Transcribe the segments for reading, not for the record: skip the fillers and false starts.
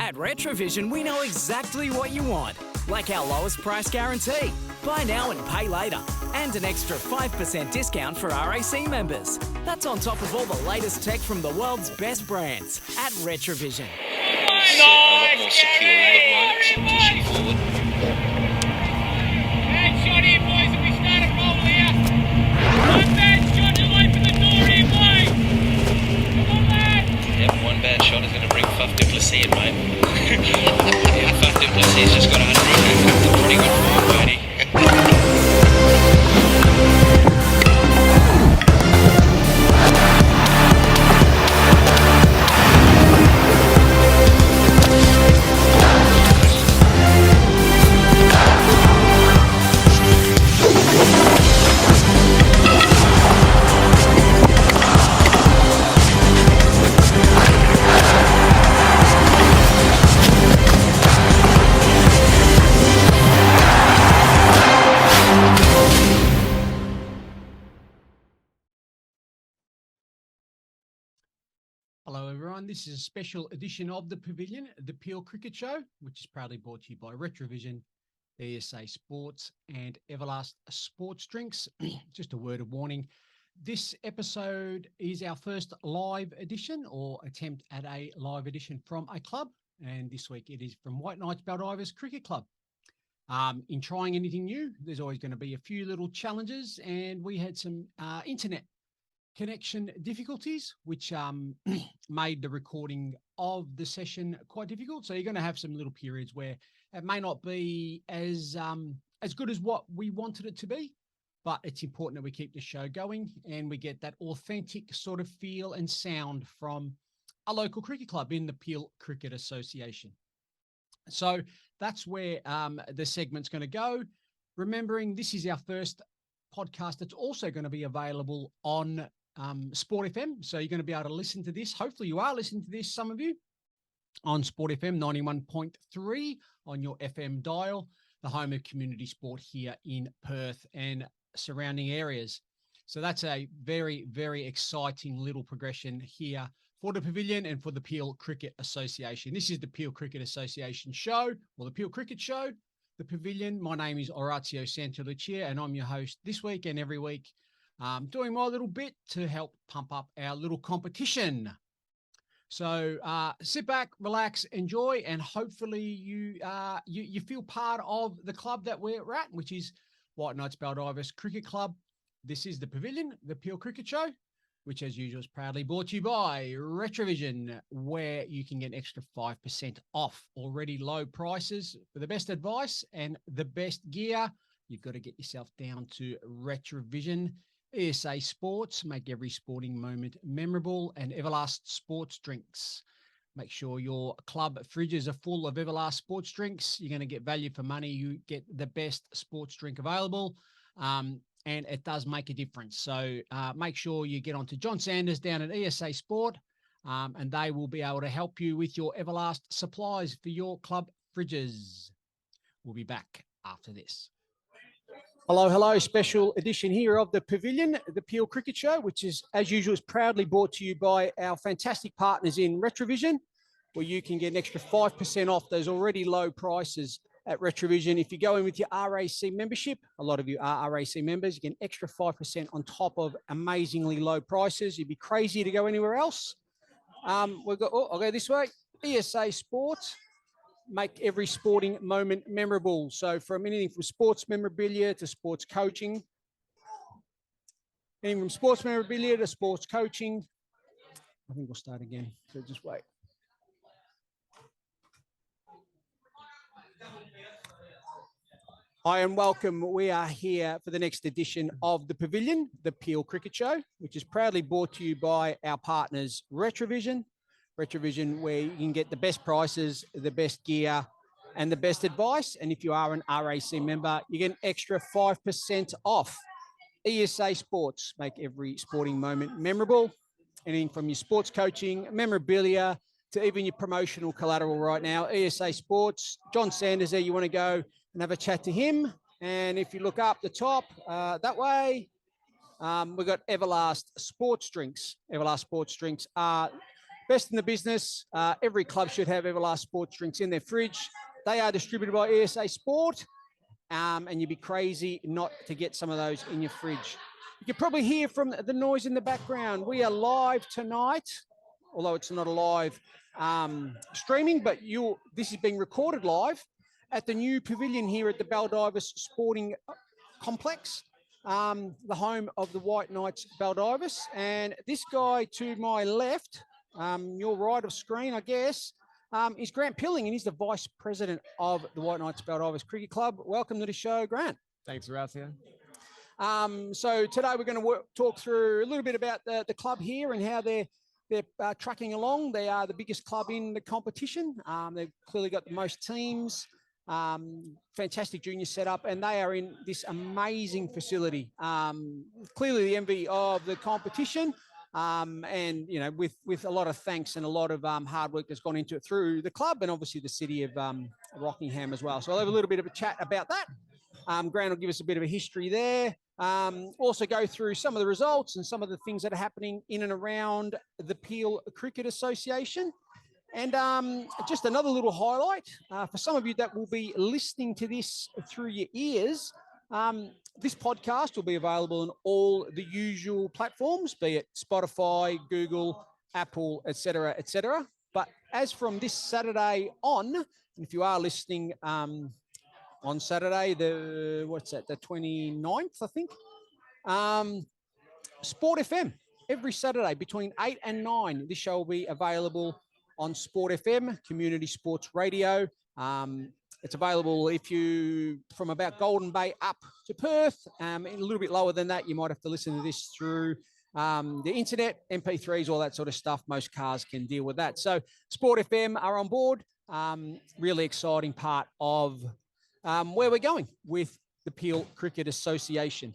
At RETRAVISION, we know exactly what you want, like our lowest price guarantee, buy now and pay later, and an extra 5% discount for RAC members. That's on top of all the latest tech from the world's best brands at RETRAVISION. A lot more secure in the line, so pushing forward. Bad shot here, boys, and we start a roll here. One bad shot to open the door here, boys. Come on, lad. Yep, one bad shot is going to bring Faf du Plessis in, mate. Yeah, Faf du Plessis just got 100. That's a pretty good form, Bernie. Hello everyone, this is a special edition of the Pavilion, the Peel Cricket Show, which is proudly brought to you by RETRAVISION, ESA Sports and EVERLAST Sports Drinks. Just a word of warning, this episode is our first live edition or attempt at a live edition from a club, and this week it is from White Knights Baldivis Cricket Club. In trying anything new, there's always going to be a few little challenges, and we had some internet connection difficulties, which made the recording of the session quite difficult. So you're going to have some little periods where it may not be as good as what we wanted it to be, but it's important that we keep the show going and we get that authentic sort of feel and sound from a local cricket club in the Peel Cricket Association. So that's where the segment's going to go. Remembering this is our first podcast that's also going to be available on Sport FM. So you're going to be able to listen to this. Hopefully you are listening to this, some of you, on Sport FM 91.3 on your FM dial, the home of community sport here in Perth and surrounding areas. So that's a very, very exciting little progression here for the Pavilion and for the Peel Cricket Association. This is the Peel Cricket Association show, or the Peel Cricket Show, the Pavilion. My name is Orazio Santalucia, and I'm your host this week and every week, doing my little bit to help pump up our little competition. So sit back, relax, enjoy, and hopefully you feel part of the club that we're at, which is White Knights Baldivis Cricket Club. This is the Pavilion, the Peel Cricket Show, which as usual is proudly brought to you by RETRAVISION, where you can get an extra 5% off already low prices. For the best advice and the best gear, you've got to get yourself down to RETRAVISION. ESA Sports, make every sporting moment memorable, and EVERLAST Sports Drinks. Make sure your club fridges are full of EVERLAST Sports Drinks. You're going to get value for money. You get the best sports drink available, and it does make a difference. So make sure you get on to John Sanders down at ESA Sport, and they will be able to help you with your EVERLAST supplies for your club fridges. We'll be back after this. Hello, hello. Special edition here of the Pavilion, the Peel Cricket Show, which is, as usual, is proudly brought to you by our fantastic partners in RETRAVISION, where you can get an extra 5% off those already low prices at RETRAVISION. If you go in with your RAC membership, a lot of you are RAC members, you get an extra 5% on top of amazingly low prices. You'd be crazy to go anywhere else. We've got, I'll go this way, ESA Sports. Make every sporting moment memorable. So from anything from sports memorabilia to sports coaching, anything from sports memorabilia to sports coaching. I think we'll start again. So just wait. Hi and welcome. We are here for the next edition of the Pavilion, the Peel Cricket Show, which is proudly brought to you by our partners RETRAVISION. RETRAVISION, where you can get the best prices, the best gear, and the best advice. And if you are an RAC member, you get an extra 5% off. ESA Sports, make every sporting moment memorable. Anything from your sports coaching, memorabilia, to even your promotional collateral right now. ESA Sports, John Sanders there, you want to go and have a chat to him. And if you look up the top that way, we've got EVERLAST Sports Drinks. EVERLAST Sports Drinks are best in the business. Every club should have EVERLAST sports drinks in their fridge. They are distributed by ESA Sport, and you'd be crazy not to get some of those in your fridge. You can probably hear from the noise in the background. We are live tonight, although it's not a live streaming, but this is being recorded live at the new pavilion here at the Baldivis Sporting Complex, the home of the White Knights Baldivis. And this guy to my left, your right of screen, I guess, is Grant Pilling, and he's the Vice President of the White Knights Baldivis Cricket Club. Welcome to the show, Grant. Thanks for asking. So today we're going to talk through a little bit about the club here and how they're tracking along. They are the biggest club in the competition. They've clearly got the most teams, fantastic junior setup, and they are in this amazing facility. Clearly the envy of the competition, and you know, with a lot of thanks and a lot of hard work that's gone into it through the club and obviously the city of Rockingham as well. So I'll have a little bit of a chat about that. Grant will give us a bit of a history there. Also go through some of the results and some of the things that are happening in and around the Peel Cricket Association. And just another little highlight for some of you that will be listening to this through your ears. This podcast will be available on all the usual platforms, be it Spotify, Google, Apple, etc., etc. But as from this Saturday on, and if you are listening on Saturday, the 29th, I think, Sport FM, every Saturday between 8 and 9, this show will be available on Sport FM, Community Sports Radio. It's available if you, from about Golden Bay up to Perth, a little bit lower than that, you might have to listen to this through the internet, MP3s, all that sort of stuff. Most cars can deal with that. So Sport FM are on board. Really exciting part of where we're going with the Peel Cricket Association.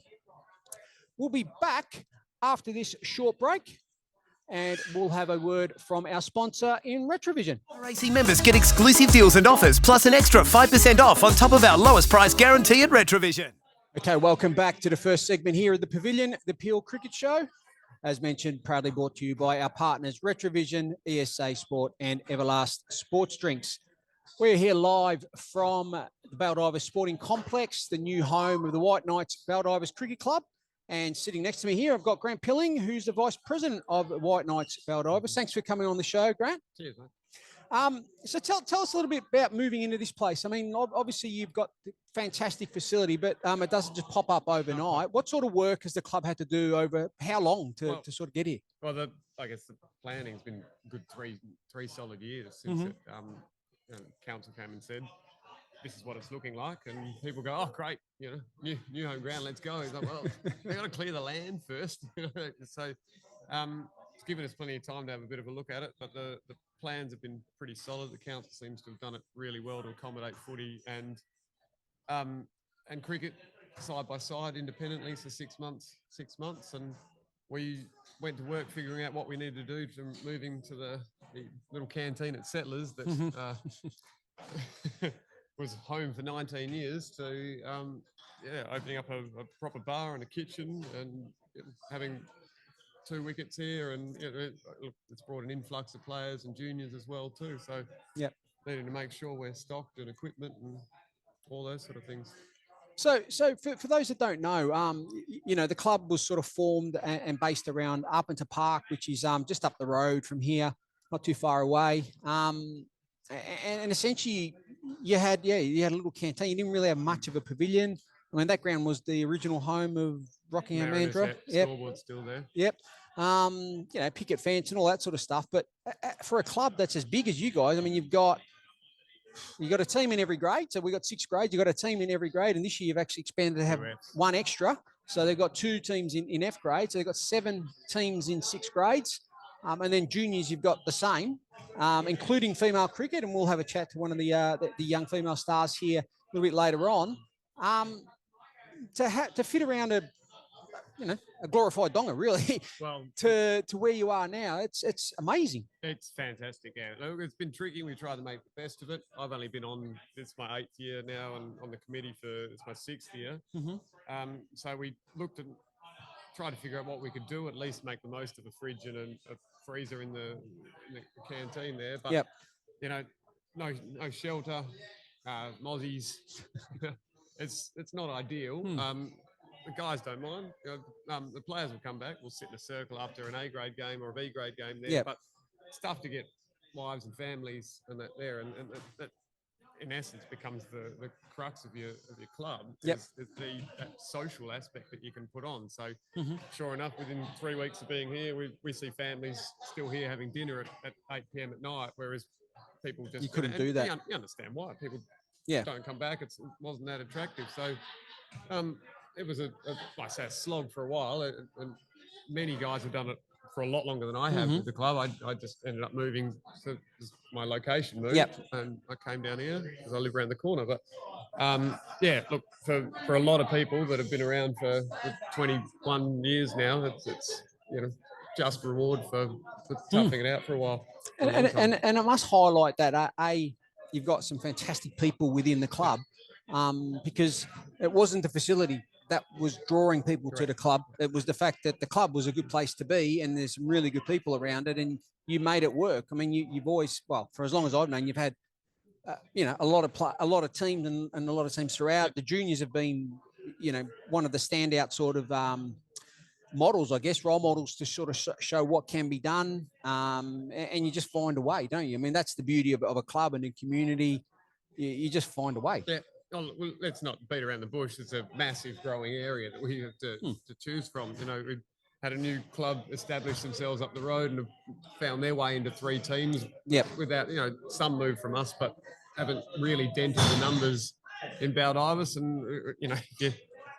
We'll be back after this short break, and we'll have a word from our sponsor in RETRAVISION. RAC members get exclusive deals and offers, plus an extra 5% off on top of our lowest price guarantee at RETRAVISION. Okay, welcome back to the first segment here at the Pavilion, the Peel Cricket Show. As mentioned, proudly brought to you by our partners, RETRAVISION, ESA Sport, and EVERLAST Sports Drinks. We're here live from the Baldivis Sporting Complex, the new home of the White Knights Baldivis Cricket Club. And sitting next to me here, I've got Grant Pilling, who's the Vice President of White Knights Baldivis. Thanks for coming on the show, Grant. Cheers, mate. So tell us a little bit about moving into this place. I mean, obviously you've got the fantastic facility, but it doesn't just pop up overnight. What sort of work has the club had to do over how long to sort of get here? Well, I guess the planning's been good three solid years since council came and said, this is what it's looking like, and people go, oh great, you know, new home ground, let's go. It's like, well, we got to clear the land first. So it's given us plenty of time to have a bit of a look at it, but the plans have been pretty solid. The council seems to have done it really well to accommodate footy and cricket side by side independently for 6 months, and we went to work figuring out what we needed to do to moving to the little canteen at Settlers that was home for 19 years to opening up a proper bar and a kitchen and having 2 wickets here, and it's brought an influx of players and juniors as well too. So needing to make sure we're stocked and equipment and all those sort of things. So for those that don't know, you know, the club was sort of formed and based around Arpenter Park, which is just up the road from here, not too far away. And essentially you had a little canteen. You didn't really have much of a pavilion. I mean, that ground was the original home of Rockingham Andra. Scoreboard's still there. Yep. You know, picket fence and all that sort of stuff. But for a club that's as big as you guys, I mean, you've got a team in every grade. So we've got 6 grades. You've got a team in every grade. And this year you've actually expanded to have 1 extra. So they've got 2 teams in F grade. So they've got 7 teams in 6 grades. And then juniors, you've got the same, including female cricket. And we'll have a chat to one of the young female stars here a little bit later on. To fit around a glorified donga, really, well, to where you are now, it's amazing. It's fantastic. Yeah, look, it's been tricky. We tried to make the best of it. I've only been on, it's my 8th year now, and on the committee it's my 6th year. So we looked and tried to figure out what we could do, at least make the most of a fridge and a freezer in the canteen there. But Yep. you know, no shelter, mozzies. It's not ideal. The guys don't mind. The players will come back. We'll sit in a circle after an A grade game or a B grade game there. Yep. But it's tough to get wives and families and that there, and that in essence becomes the crux of your club. Yep. Is that social aspect that you can put on. So sure enough, within 3 weeks of being here, we see families still here having dinner at 8 p.m. at night, whereas people just You couldn't do that. You understand why people Yeah. don't come back. It wasn't that attractive. So it was like I say, a slog for a while, and many guys have done it for a lot longer than I have with the club. I just ended up moving to my location moved, and I came down here because I live around the corner. But yeah, look, for a lot of people that have been around for 21 years now, it's just reward for toughing it out for a while. And I must highlight that you've got some fantastic people within the club, because it wasn't the facility that was drawing people to the club. It was the fact that the club was a good place to be, and there's some really good people around it, and you made it work. I mean, you've always, well, for as long as I've known, you've had, a lot of teams and a lot of teams throughout. The juniors have been, one of the standout sort of models, I guess, role models to sort of show what can be done. And you just find a way, don't you? I mean, that's the beauty of a club and a community. You just find a way. Yeah. Well, let's not beat around the bush. It's a massive growing area that we have to choose from. We had a new club establish themselves up the road and have found their way into 3 teams. Yep. Without, some move from us, but haven't really dented the numbers in Baldivis. And, you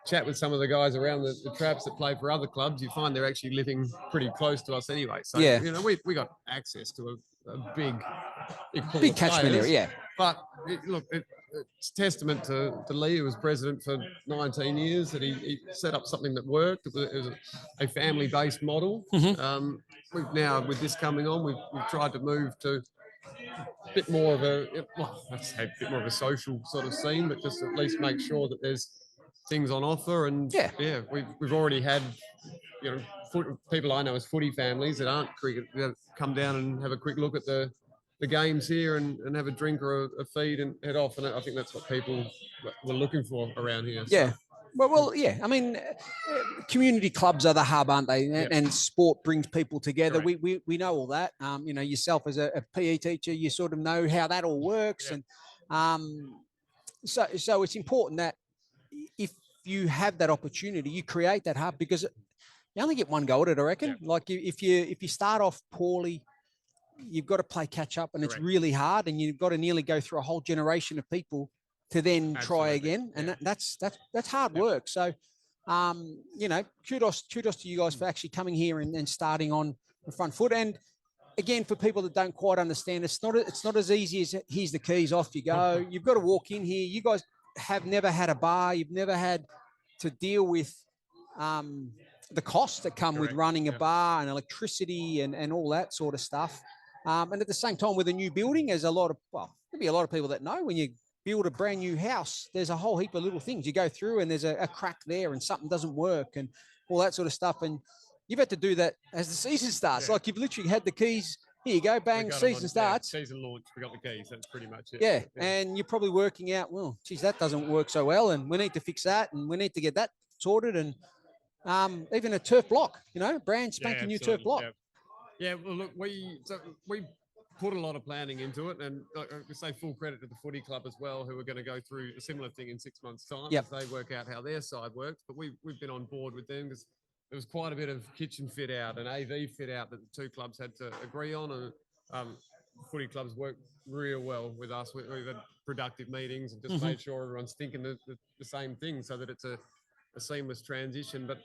chat with some of the guys around the traps that play for other clubs, you find they're actually living pretty close to us anyway. So, we got access to a big catchment area, yeah. But it's testament to Lee, who was president for 19 years, that he set up something that worked. It was a family-based model. We've now, with this coming on, we've tried to move to a bit more of a social sort of scene, but just at least make sure that there's things on offer. And we've already had people I know as footy families that aren't cricket that come down and have a quick look at the games here and have a drink or a feed and head off. And I think that's what people were looking for around here. Yeah. So. Well, yeah. I mean, community clubs are the hub, aren't they? And sport brings people together. We know all that. Yourself as a PE teacher, you sort of know how that all works. Yeah. And so it's important that if you have that opportunity, you create that hub, because you only get one go at it, I reckon. Yeah. Like if you start off poorly, you've got to play catch up, and it's really hard, and you've got to nearly go through a whole generation of people to then try again. And that's hard work. So, kudos to you guys for actually coming here and starting on the front foot. And again, for people that don't quite understand, it's not as easy as here's the keys, off you go. You've got to walk in here. You guys have never had a bar. You've never had to deal with the costs that come with running a bar and electricity and all that sort of stuff. And at the same time, with a new building, there's there'll be a lot of people that know when you build a brand new house, there's a whole heap of little things you go through, and there's a crack there and something doesn't work and all that sort of stuff. And you've had to do that as the season starts. Like you've literally had the keys. Here you go, bang, season starts. Season launch, we got the keys. That's pretty much it. Yeah. And you're probably working out, well, geez, that doesn't work so well, and we need to fix that, and we need to get that sorted. And even a turf block, brand spanking new turf block. Yeah, well, look, we put a lot of planning into it, and I say full credit to the footy club as well, who are going to go through a similar thing in 6 months' time as they work out how their side works. But we've been on board with them because there was quite a bit of kitchen fit out and AV fit out that the 2 clubs had to agree on. And footy clubs work real well with us. We've had productive meetings and just made sure everyone's thinking the same thing, so that it's a seamless transition. But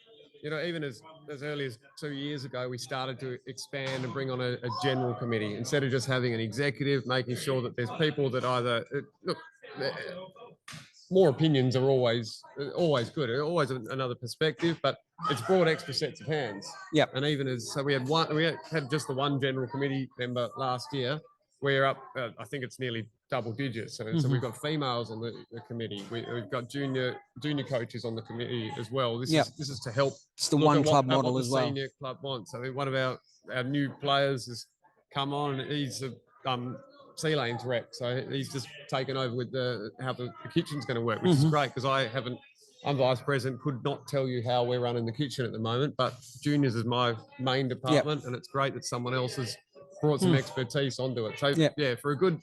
even as early as 2 years ago, we started to expand and bring on a general committee instead of just having an executive, making sure that there's people that either more opinions are always good, always another perspective, but it's brought extra sets of hands. Yep. And even we had just the one general committee member last year, we're up. I think it's nearly double digits. So we've got females on the committee. We've got junior coaches on the committee as well. This is to help. It's the look one at club what model the as well. Senior club wants. I mean, one of our new players has come on. And he's a sea lanes rep, so he's just taken over with how the kitchen's going to work, which is great because I'm vice president, could not tell you how we're running the kitchen at the moment, but juniors is my main department, and it's great that someone else has brought some expertise onto it. So yeah, for a good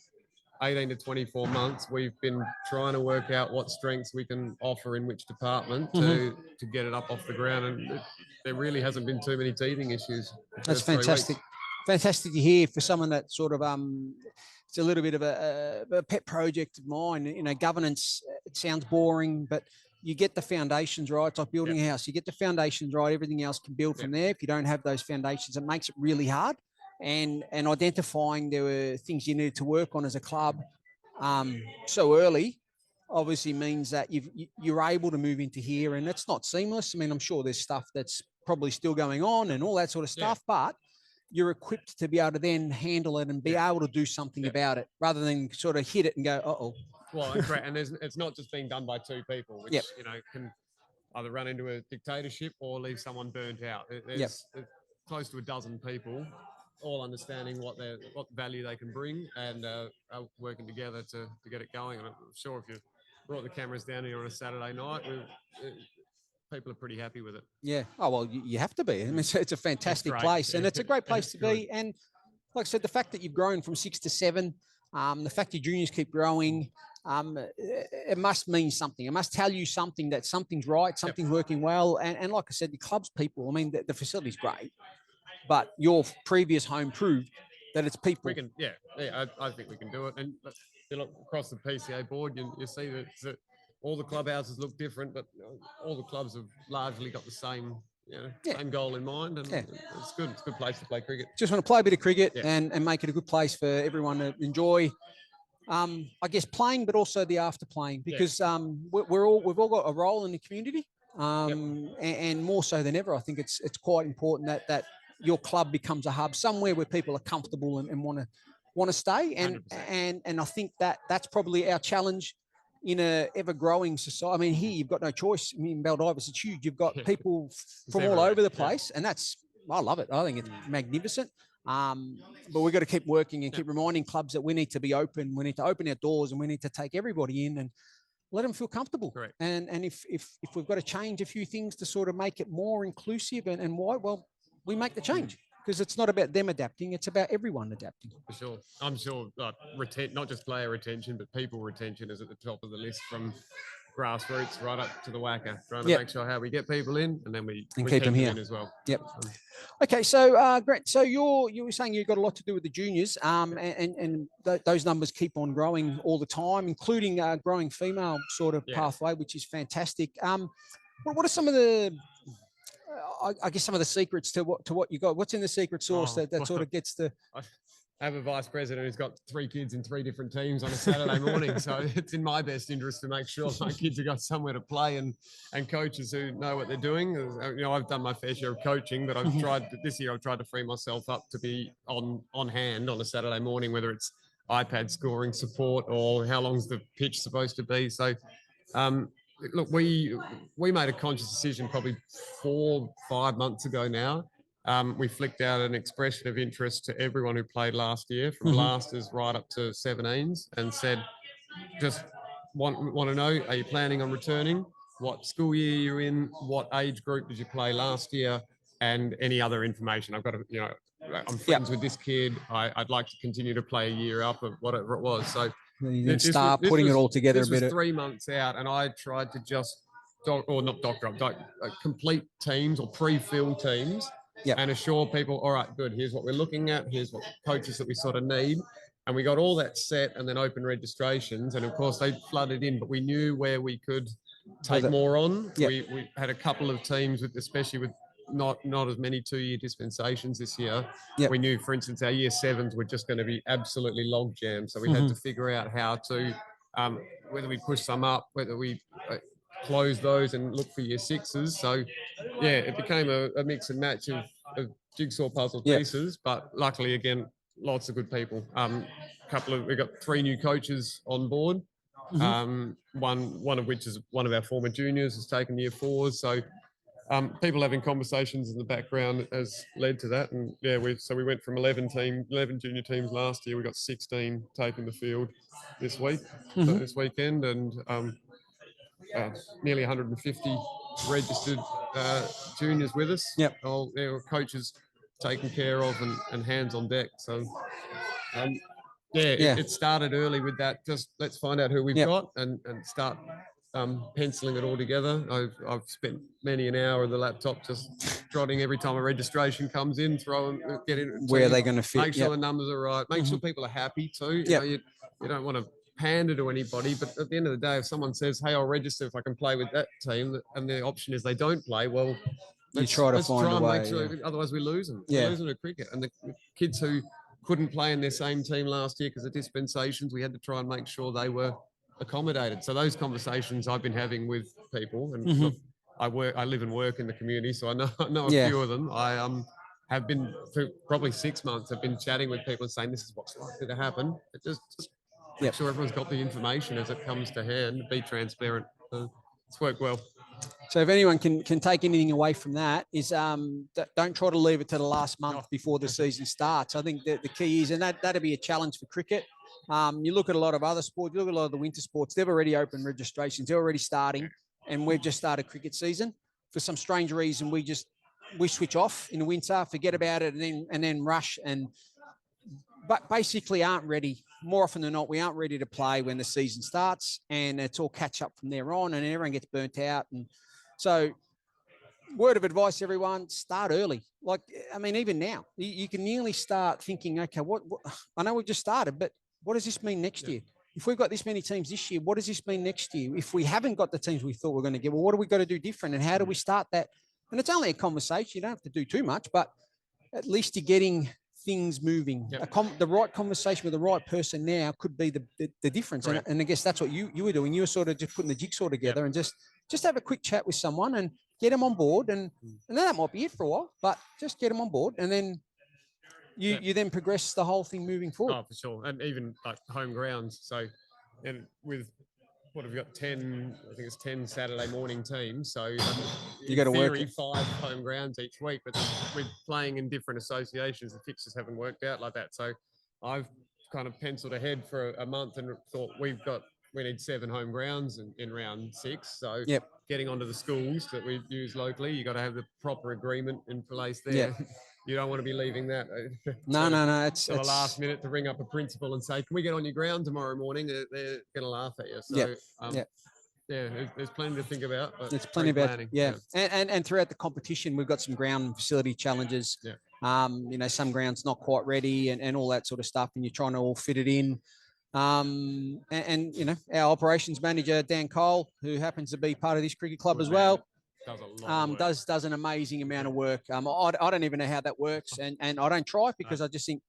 18 to 24 months, we've been trying to work out what strengths we can offer in which department to get it up off the ground, and there really hasn't been too many teething issues. That's fantastic. Fantastic to hear for someone that sort of it's a little bit of a pet project of mine. You know, governance, it sounds boring, but you get the foundations right. It's like building a house. You get the foundations right, everything else can build from there. If you don't have those foundations, it makes it really hard. And identifying there were things you needed to work on as a club so early obviously means that you're able to move into here, and it's not seamless. I mean, I'm sure there's stuff that's probably still going on and all that sort of stuff, but you're equipped to be able to then handle it and be able to do something about it rather than sort of hit it and go, uh-oh. Well, and it's not just being done by two people, which, you know, can either run into a dictatorship or leave someone burnt out. There's close to a dozen people all understanding what value they can bring and are working together to get it going. And I'm sure if you brought the cameras down here on a Saturday night, people are pretty happy with it. Yeah. Oh, well, you have to be. I mean, it's a fantastic place, and it's a great place to be. And like I said, the fact that you've grown from 6 to 7, the fact your juniors keep growing, it must mean something. It must tell you something, that something's right, something's working well. And like I said, the club's people, I mean, the facility's great, but your previous home proved that it's people. We can, I think we can do it. And you look across the PCA board, you see that all the clubhouses look different, but all the clubs have largely got the same, same goal in mind, and it's good. It's a good place to play cricket. Just want to play a bit of cricket and make it a good place for everyone to enjoy. I guess playing, but also the after playing, because we've all got a role in the community, and more so than ever, I think it's quite important that your club becomes a hub, somewhere where people are comfortable and want to stay. And I think that's probably our challenge in a ever-growing society. I mean, here you've got no choice. I mean, Baldivis, it's huge. You've got people from all over the place, and I love it. I think it's magnificent. But we've got to keep working and keep reminding clubs that we need to be open. We need to open our doors, and we need to take everybody in and let them feel comfortable. Correct. And if we've got to change a few things to sort of make it more inclusive and why, well, we make the change. Because it's not about them adapting, it's about everyone adapting. For sure. I'm sure not just player retention, but people retention is at the top of the list, from grassroots right up to the whacker, trying to make sure how we get people in, and then we keep them here in as well. Yep. Okay, so Grant, so you were saying you've got a lot to do with the juniors, and those numbers keep on growing all the time, including growing female sort of pathway, which is fantastic. What are some of the I guess some of the secrets to what you got? What's in the secret sauce that sort of gets the... I have a vice president who's got 3 kids in 3 different teams on a Saturday morning. So it's in my best interest to make sure my kids have got somewhere to play and coaches who know what they're doing. I've done my fair share of coaching, but this year I've tried to free myself up to be on hand on a Saturday morning, whether it's iPad scoring support or how long's the pitch supposed to be. So, look, we made a conscious decision probably 4 or 5 months ago now. We flicked out an expression of interest to everyone who played last year, from blasters right up to 17s, and said, just want to know, are you planning on returning? What school year you're in? What age group did you play last year? And any other information. I've got to, I'm friends with this kid. I'd like to continue to play a year up of whatever it was. So you can start putting it all together a bit. This was 3 months out, and I tried to just complete teams or pre-fill teams and assure people, all right, good, here's what we're looking at, here's what coaches that we sort of need. And we got all that set, and then open registrations. And of course they flooded in, but we knew where we could take more on. We had a couple of teams especially with not as many 2-year dispensations this year. We knew, for instance, our year 7s were just going to be absolutely log jammed. So we had to figure out how to, whether we push some up, whether we close those and look for year 6s. So it became a mix and match of jigsaw puzzle pieces. But luckily, again, lots of good people. We got 3 new coaches on board. One of which is one of our former juniors has taken year 4. So people having conversations in the background has led to that. And yeah, we went from 11 junior teams last year. We got 16 taking the field this weekend, and nearly 150 registered juniors with us. Yep. All coaches taken care of and hands on deck. So it started early with that. Just let's find out who we've got and start penciling it all together. I've spent many an hour on the laptop just jotting every time a registration comes in, get in. Where are they going to fit? Make sure the numbers are right. Make sure people are happy too. You don't want to pander to anybody, but at the end of the day, if someone says, "Hey, I'll register if I can play with that team," and the option is they don't play, well, let's try and make sure. Otherwise, we lose them. Yeah. We're losing to cricket, and the kids who couldn't play in their same team last year because of dispensations, we had to try and make sure they were accommodated. So those conversations I've been having with people, and look, I live and work in the community, so I know a few of them. I have been for probably 6 months. I've been chatting with people and saying this is what's likely to happen. It just make sure everyone's got the information as it comes to hand. Be transparent. It's worked well. So if anyone can take anything away from that is don't try to leave it to the last month before the season starts. I think that the key is, and that'd be a challenge for cricket. You look at a lot of other sports, you look at a lot of the winter sports, they've already opened registrations, they're already starting, and we've just started cricket season. For some strange reason, we switch off in the winter, forget about it, and then rush but basically aren't ready. More often than not, we aren't ready to play when the season starts, and it's all catch up from there on, and everyone gets burnt out. And so, word of advice, everyone, start early. Like, I mean, even now, you can nearly start thinking, okay, what I know we've just started, but what does this mean next year? If we've got this many teams this year, what does this mean next year? If we haven't got the teams we thought we were going to get, well, what do we got to do different? And how do we start that? And it's only a conversation. You don't have to do too much, but at least you're getting things moving. The right conversation with the right person now could be the difference. And I guess that's what you were doing. You were sort of just putting the jigsaw together and just have a quick chat with someone and get them on board. And then that might be it for a while, but just get them on board. And then you then progress the whole thing moving forward. Oh, for sure. And even like home grounds. So, and with what have we got? 10, I think it's 10 Saturday morning teams. So you got to work 5 home grounds each week, but with playing in different associations, the fixtures haven't worked out like that. So I've kind of penciled ahead for a month and thought we need 7 home grounds in round 6. So getting onto the schools that we use locally, you got to have the proper agreement in place there. You don't want to be leaving that. No. It's the last minute to ring up a principal and say, "Can we get on your ground tomorrow morning?" They're going to laugh at you. So, there's plenty to think about. But there's plenty about planning. And throughout the competition, we've got some ground and facility challenges. Some grounds not quite ready and all that sort of stuff, and you're trying to all fit it in. And our operations manager Dan Cole, who happens to be part of this cricket club as well. Does an amazing amount of work. I don't even know how that works, and I don't try because I just think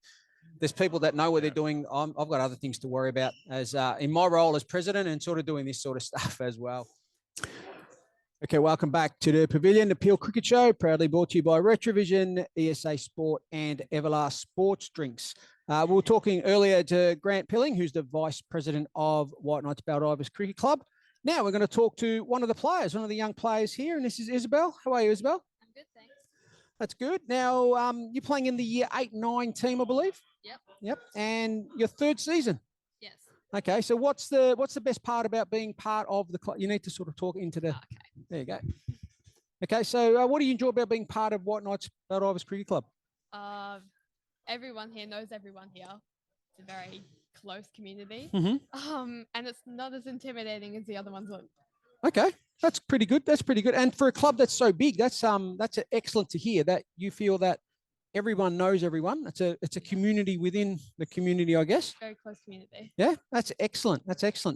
there's people that know what they're doing. I've got other things to worry about as in my role as president and sort of doing this sort of stuff as well. Okay, welcome back to the Pavilion, the Peel Cricket Show, proudly brought to you by RETRAVISION, ESA Sport and EVERLAST Sports Drinks. We were talking earlier to Grant Pilling, who's the Vice President of White Knights Baldivis Cricket Club. Now we're going to talk to one of the players, one of the young players here, and this is Isabelle. How are you, Isabelle? I'm good, thanks. That's good. Now, you're playing in the year 8-9 team, I believe? Yep. And your 3rd season? Yes. Okay, so what's the best part about being part of the club? You need to sort of talk into the... Okay. There you go. Okay, so what do you enjoy about being part of White Knights Baldivis Cricket Club? Everyone here knows everyone here. It's a very close community. And it's not as intimidating as the other ones look. Okay, that's pretty good. And for a club that's so big, that's excellent to hear that you feel that everyone knows everyone. It's a community within the community, I guess. Very close community. Yeah, that's excellent.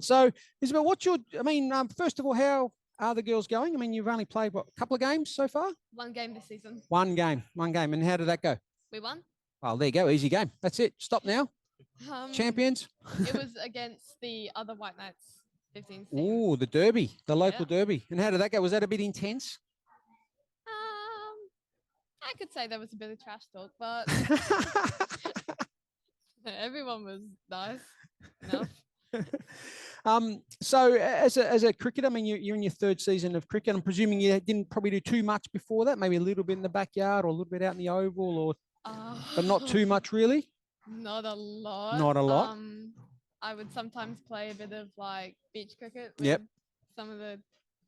So, Isabelle, first of all, how are the girls going? I mean, you've only played a couple of games so far? 1 game this season. One game. And how did that go? We won. Well, there you go. Easy game. That's it. Stop now. Champions. It was against the other White Knights 15. Oh, the derby, the local derby. And how did that go? Was that a bit intense? I could say there was a bit of trash talk, but Everyone was nice enough. So as a cricketer, I mean, you're in your third season of cricket. I'm presuming you didn't probably do too much before that, maybe a little bit in the backyard or a little bit out in the oval, or but not too much really. Not a lot. Not a lot. I would sometimes play a bit of like beach cricket with Yep. some of the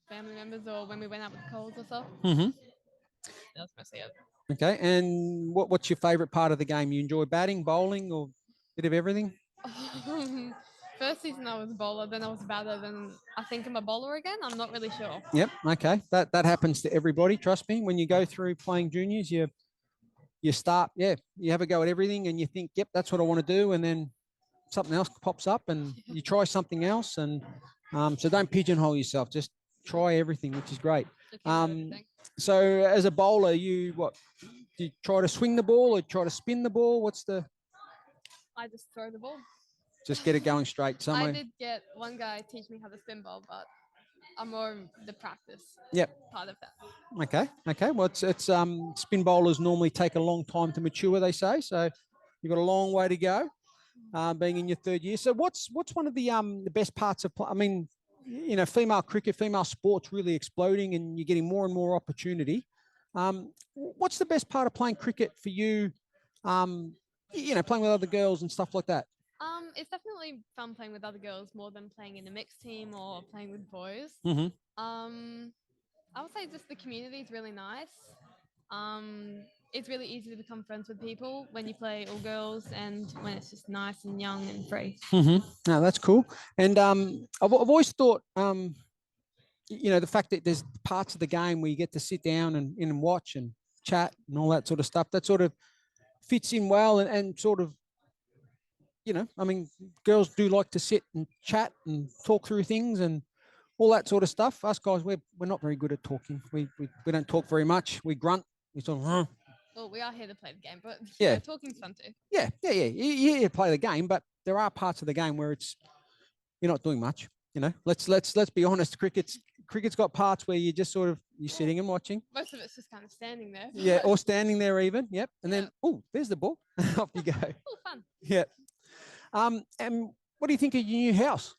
family members, or when we went out with Coles or stuff. Mm-hmm. That's mostly it. Okay. And what's your favourite part of the game? You enjoy batting, bowling, or a bit of everything? First season I was a bowler, then I was a batter, then I think I'm a bowler again. I'm not really sure. Yep. Okay. That happens to everybody. Trust me. When you go through playing juniors, you start, you have a go at everything, and you think, yep, that's what I want to do, and then something else pops up, and you try something else, and so don't pigeonhole yourself. Just try everything, which is great. So as a bowler, do you try to swing the ball or try to spin the ball? I just throw the ball. Just get it going straight somewhere. I did get one guy teach me how to spin ball, but I'm more the practice part of that. Okay. Well, it's spin bowlers normally take a long time to mature, they say. So you've got a long way to go, being in your third year. So what's one of the best parts of I mean, you know, female cricket, female sports really exploding, and you're getting more and more opportunity. What's the best part of playing cricket for you? You know, playing with other girls and stuff like that. It's definitely fun playing with other girls more than playing in a mixed team or playing with boys. Mm-hmm. I would say just the community is really nice. It's really easy to become friends with people when you play all girls and when it's just nice and young and free. Mm-hmm. No, that's cool. And I've always thought, you know, the fact that there's parts of the game where you get to sit down and watch and chat and all that sort of stuff, that sort of fits in well, and sort of, you know, I mean, girls do like to sit and chat and talk through things and all that sort of stuff. Us guys, we're not very good at talking. We don't talk very much. We grunt. We sort of. Well, we are here to play the game, but yeah, talking's fun too. Yeah. You play the game, but there are parts of the game where you're not doing much. You know, let's be honest. Cricket's got parts where you just sort of you're sitting and watching. Most of it's just kind of standing there. Yeah, or standing there even. Yep. And then there's the ball. Off you go. Oh, fun. Yeah. And what do you think of your new house?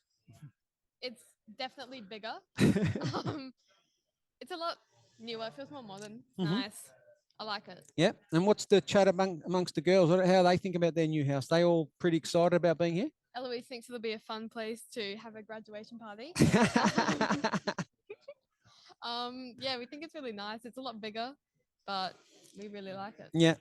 It's definitely bigger. It's a lot newer. It feels more modern. Mm-hmm. Nice. I like it. Yeah. And what's the chat amongst the girls? How they think about their new house? They all pretty excited about being here? Eloise thinks it'll be a fun place to have a graduation party. Yeah, we think it's really nice. It's a lot bigger, but we really like it. Yeah.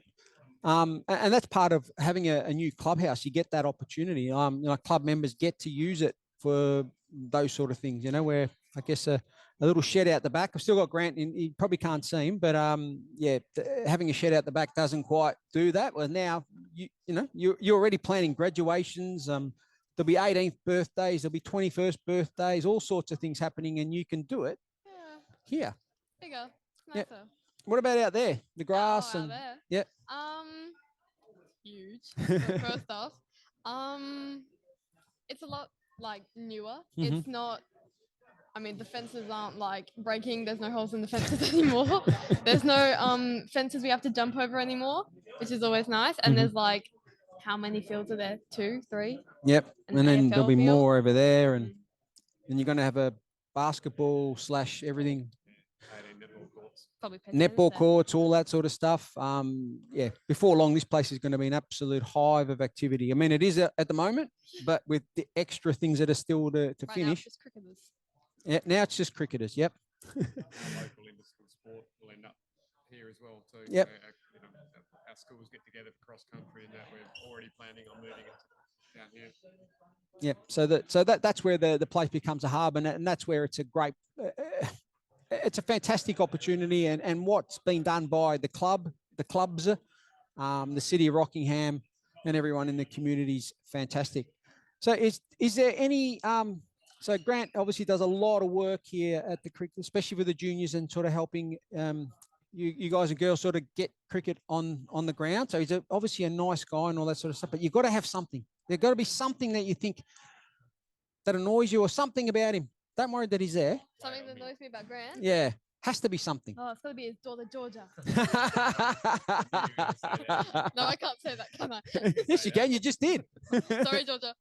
And that's part of having a new clubhouse. You get that opportunity. You know, club members get to use it for those sort of things, you know, where I guess a little shed out the back. I've still got Grant, and you probably can't see him, but having a shed out the back doesn't quite do that. Well, now, you're already planning graduations. There'll be 18th birthdays, there'll be 21st birthdays, all sorts of things happening, and you can do it here. Bigger. Nicer. Yeah. What about out there? The grass out and there. Yeah. Huge. So first off, it's a lot like newer. Mm-hmm. It's not. I mean, the fences aren't like breaking. There's no holes in the fences anymore. There's no fences we have to jump over anymore, which is always nice. And there's like, how many fields are there? 2, 3? Yep. And then there'll be field. more over there, and you're going to have a basketball / everything. Probably netball courts, all that sort of stuff. Before long, this place is going to be an absolute hive of activity. I mean, it is at the moment, but with the extra things that are still to right finish. now it's just cricketers. Yeah, now it's just cricketers. Yep. Local industry sport will end up here as well too. Yep. Our schools get together for cross country, and that we're already planning on moving it down here. Yep. So that's where the place becomes a hub, and that's where it's a great. It's a fantastic opportunity, and what's been done by the clubs, the city of Rockingham, and everyone in the community is fantastic. So is there any so Grant obviously does a lot of work here at the cricket, especially with the juniors, and sort of helping you guys and girls sort of get cricket on the ground. So he's obviously a nice guy and all that sort of stuff, but you've got to have something. There's got to be something that you think that annoys you, or something about him. Don't worry that he's there. Something that annoys me about Grant? Yeah. Has to be something. Oh, it's got to be his daughter, Georgia. No, I can't say that, can I? Yes, you can. You just did. Sorry, Georgia.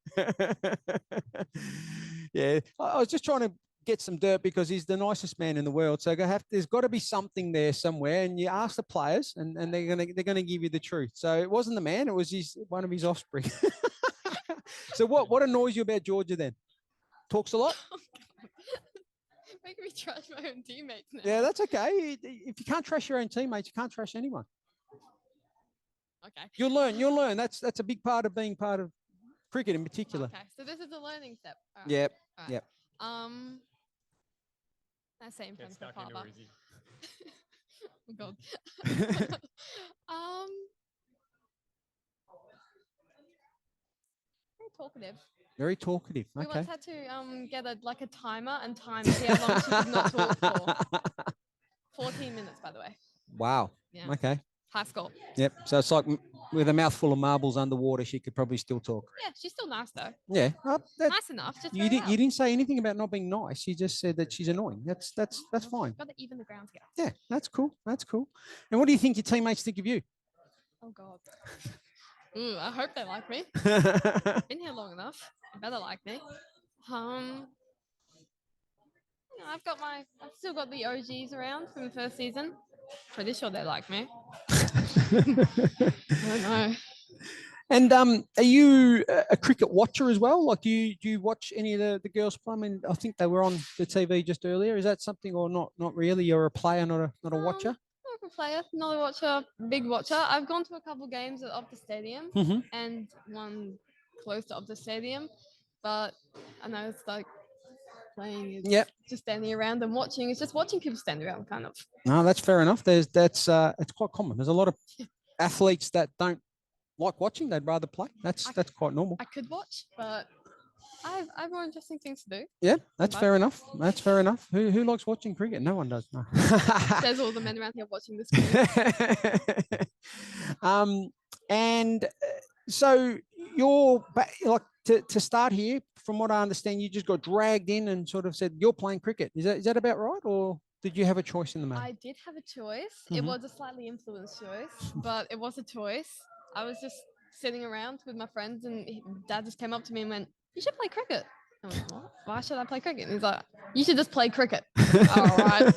Yeah, I was just trying to get some dirt because he's the nicest man in the world. So there's got to be something there somewhere. And you ask the players, and they're gonna give you the truth. So it wasn't the man; it was one of his offspring. So what annoys you about Georgia then? Talks a lot. Making me trash my own teammates now. Yeah, that's okay. If you can't trash your own teammates, you can't trash anyone. Okay. You'll learn. That's a big part of being part of cricket in particular. Okay, so this is a learning step. All right. Yep. All right. Yep. That's same Get from stuck father. into easy. Oh God. Very talkative. Very talkative. We Okay. once had to get a timer and time see how long she could not talk for. 14 minutes, by the way. Wow. Yeah. Okay. High score. Yep. So it's like with a mouthful of marbles underwater, she could probably still talk. Yeah, she's still nice though. Yeah. Nice enough. Just You didn't say anything about not being nice. You just said that she's annoying. That's fine. Got to even the ground together. Yeah, that's cool. That's cool. And what do you think your teammates think of you? Oh God. Ooh, I hope they like me. Been here long enough. They better like me. I've still got the OGs around from the first season. Pretty sure they like me. I don't know. And are you a cricket watcher as well? Like, do you watch any of the girls play? I mean, I think they were on the TV just earlier. Is that something or not? Not really. You're a player, not a watcher. Not a player, not a watcher, big watcher. I've gone to a couple games at Optus Stadium and one close to Optus Stadium, but I know it's like playing is just standing around and watching. It's just watching people stand around, kind of. No, that's fair enough. It's quite common. There's a lot of athletes that don't like watching; they'd rather play. That's quite normal. I could watch, but I have more interesting things to do. Yeah, that's fair enough. That's fair enough. Who likes watching cricket? No one does. No. There's all the men around here watching this. And so you're like to start here. From what I understand, you just got dragged in and sort of said you're playing cricket. Is that about right, or did you have a choice in the matter? I did have a choice. It was a slightly influenced choice, but it was a choice. I was just sitting around with my friends, and Dad just came up to me and went, "You should play cricket." I went, "What? Why should I play cricket?" And he's like, "You should just play cricket." All right.